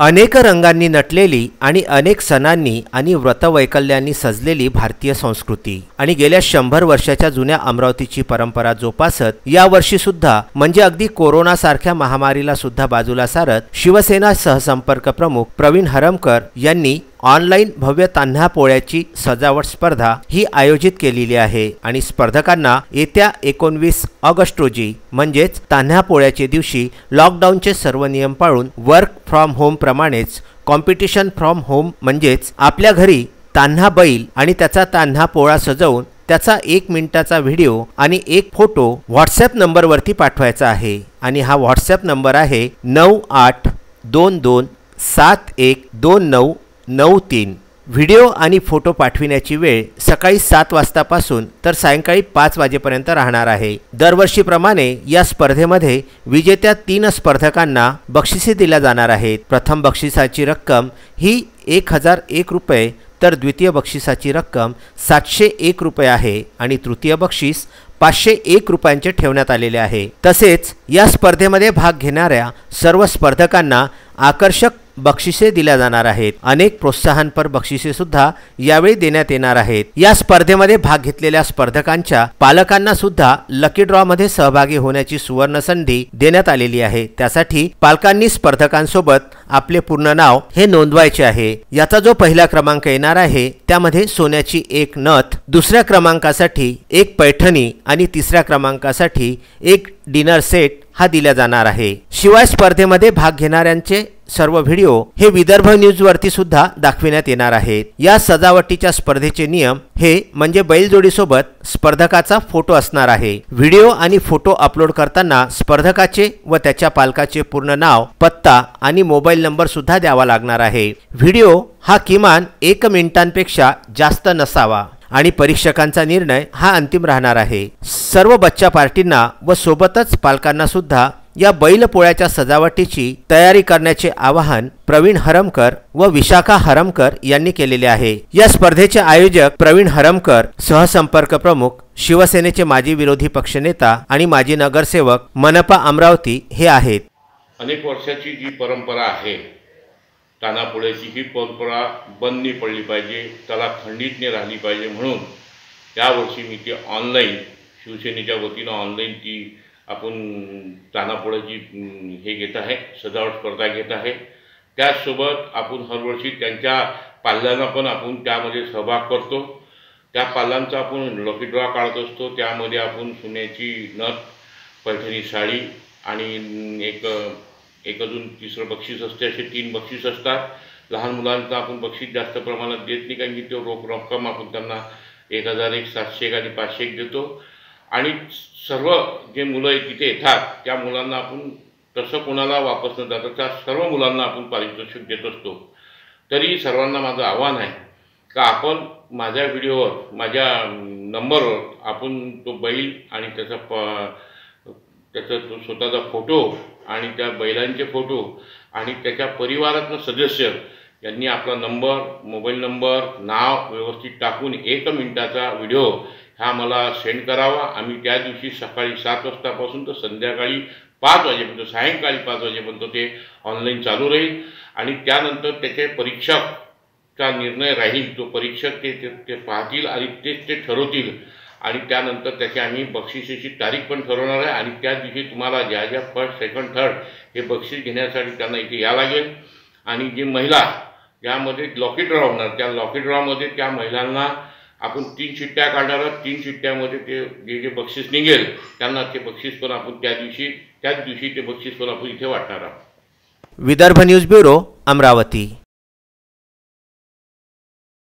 अनेक रंगांनी नटलेली आणि अनेक सणांनी आणि व्रतवैकल्यांनी सजलेली भारतीय संस्कृती आणि गेल्या 100 वर्षाच्या जुन्या अमरावतीची परंपरा जोपासत यावर्षी सुद्धा म्हणजे अगदी कोरोना सारख्या महामारीला सुद्धा बाजूला सारत शिवसेना सहसंपर्क प्रमुख प्रवीण हरमकर यांनी ऑनलाइन भव्य तान्हा पोळ्याची सजावट स्पर्धा ही आयोजित केलेली आहे आणि स्पर्धकांना येत्या 19 ऑगस्ट रोजी म्हणजेच तान्हा पोळ्याच्या दिवशी लॉकडाऊनचे सर्व नियम पाळून वर्क फ्रॉम होम प्रमाणेच कॉम्पिटिशन फ्रॉम होम म्हणजेच आपल्या घरी तान्हा बैल आणि त्याचा तान्हा पोळा सजवून त्याचा 1 मिनिटाचा व्हिडिओ आणि एक फोटो व्हॉट्सॲप नंबरवरती पाठवायचा आहे आणि हा व्हॉट्सॲप नंबर आहे 9822712993। व्हिडिओ आणि फोटो पाठविण्याची वेळ सकाळी 7 वाजतापासून तर सायंकाळी 5 वाजेपर्यंत राहणार आहे। दरवर्षीप्रमाणे या स्पर्धेमध्ये विजेत्या 3 स्पर्धकांना बक्षिसे दिल्या जाणार आहेत। प्रथम बक्षिसाची रक्कम ही 1001 रुपये तर द्वितीय बक्षिसाची रक्कम 701 रुपये आहे आणि तृतीय बक्षीस 501 रुपयांचे ठेवण्यात आलेले आहे। तसेच या स्पर्धेमध्ये भाग घेणाऱ्या सर्व स्पर्धकांना आकर्षक बक्षिसे दिल्या जाणार आहेत। अनेक प्रोत्साहनपर बक्षिसे सुद्धा यावेळी देण्यात येणार आहेत। या स्पर्धेमध्ये भाग घेतलेल्या स्पर्धकांच्या पालकांना सुद्धा लकी ड्रॉ मध्ये सहभागी होण्याची सुवर्ण संधी देण्यात आलेली आहे। त्यासाठी पालकांनी स्पर्धकांसोबत आपले पूर्ण नाव हे नोंदवायचे आहे। याचा जो पहिला क्रमांक येणार आहे त्यामध्ये सोन्याची एक नथ, दुसऱ्या क्रमांकासाठी एक पैठणी आणि तिसऱ्या क्रमांकासाठी एक डिनर सेट हा दिला जाणार आहे। शिवाय स्पर्धेमध्ये भाग घेणाऱ्यांचे सर्व व्हिडिओ हे विदर्भ न्यूज वरती सुद्धा दाखविण्यात येणार आहेत। या सजावटीच्या स्पर्धेचे नियम हे म्हणजे बैलजोडी सोबत स्पर्धकाचा फोटो असणार आहे। व्हिडिओ आणि फोटो अपलोड करताना स्पर्धकाचे व त्याच्या पालकाचे पूर्ण नाव, पत्ता आणि मोबाईल नंबर सुद्धा द्यावा लागणार आहे। व्हिडिओ हा किमान 1 मिनिटांपेक्षा जास्त नसावा आणि परीक्षकांचा निर्णय हा अंतिम राहणार आहे। सर्व बच्चा पार्टींना व सोबतच पालकांना सुद्धा या बैल पोळ्याच्या सजावटीची तयारी करण्याचे आवाहन प्रवीण हरमकर व विशाखा हरमकर यांनी केलेले आहे। या स्पर्धेचे आयोजक प्रवीण हरमकर, सहसंपर्क प्रमुख शिवसेनेचे माजी विरोधी पक्षनेता आणि माजी नगरसेवक मनपा अमरावती हे आहेत। अनेक वर्षाची जी परंपरा आहे तान्हा पोळ्याची, ही परंपरा बंद नाही पडली पाहिजे, त्याला खंडित नाही राहिली पाहिजे म्हणून यावर्षी मी ती ऑनलाईन शिवसेनेच्या वतीनं ऑनलाईन ती आपण तान्हा पोळ्याची हे घेत आहे, सजावट स्पर्धा घेत आहे। त्याचसोबत आपण हरवर्षी त्यांच्या पाल्यांना पण आपण त्यामध्ये सहभाग करतो। त्या पाल्यांचा आपण लकी ड्रॉ काढत असतो। त्यामध्ये आपण सोन्याची नथ, पैठणी साडी आणि एक अजून तिसरं बक्षीस असते, असे 3 बक्षीस असतात। लहान मुलांना आपण बक्षीस जास्त प्रमाणात देत नाही, कारण की तो रोख रक्कम आपण त्यांना 1001, 701 आणि 501 देतो। आणि सर्व जे मुलं तिथे येतात त्या मुलांना आपण तसं कोणाला वापस न जाता त्या सर्व मुलांना आपण पारितोषिक देत असतो। तरी सर्वांना माझं आव्हान आहे का आपण माझ्या व्हिडिओवर, माझ्या नंबरवर आपण तो बैल आणि त्याचा तो स्वतःचा फोटो आणि त्या बैलांचे फोटो आणि त्याच्या परिवारातलं सदस्य यांनी आपला नंबर, मोबाईल नंबर, नाव व्यवस्थित टाकून 1 मिनिटाचा व्हिडिओ हा मला सेंड करावा। आम्ही त्या दिवशी सकाळी 7 वाजतापासून तर संध्याकाळी 5 वाजेपर्यंत, सायंकाळी 5 वाजेपर्यंत ते ऑनलाईन चालू राहील आणि त्यानंतर त्याचे परीक्षकचा निर्णय राहील। तो परीक्षक ते पाहतील आणि ते ठरवतील आणि त्यानंतर त्याची आम्ही बक्षिसाची तारीख पण ठरवणार आहे आणि त्या दिवशी तुम्हाला ज्या फर्स्ट, सेकंड, थर्ड हे बक्षीस घेण्यासाठी त्यांना इथे यावं लागेल। आणि जी महिला यामध्ये लॉकी ड्रॉ होणार, त्या लॉकी ड्रॉमध्ये त्या महिलांना आपण 3 शिट्ट्या काढणार आहोत। 3 शिट्ट्यामध्ये ते जे बक्षीस निघेल त्यांना ते बक्षीस पण आपण त्याच दिवशी ते बक्षीस पण आपण इथे वाटणार आहोत। Vidarbha news bureau, Amravati.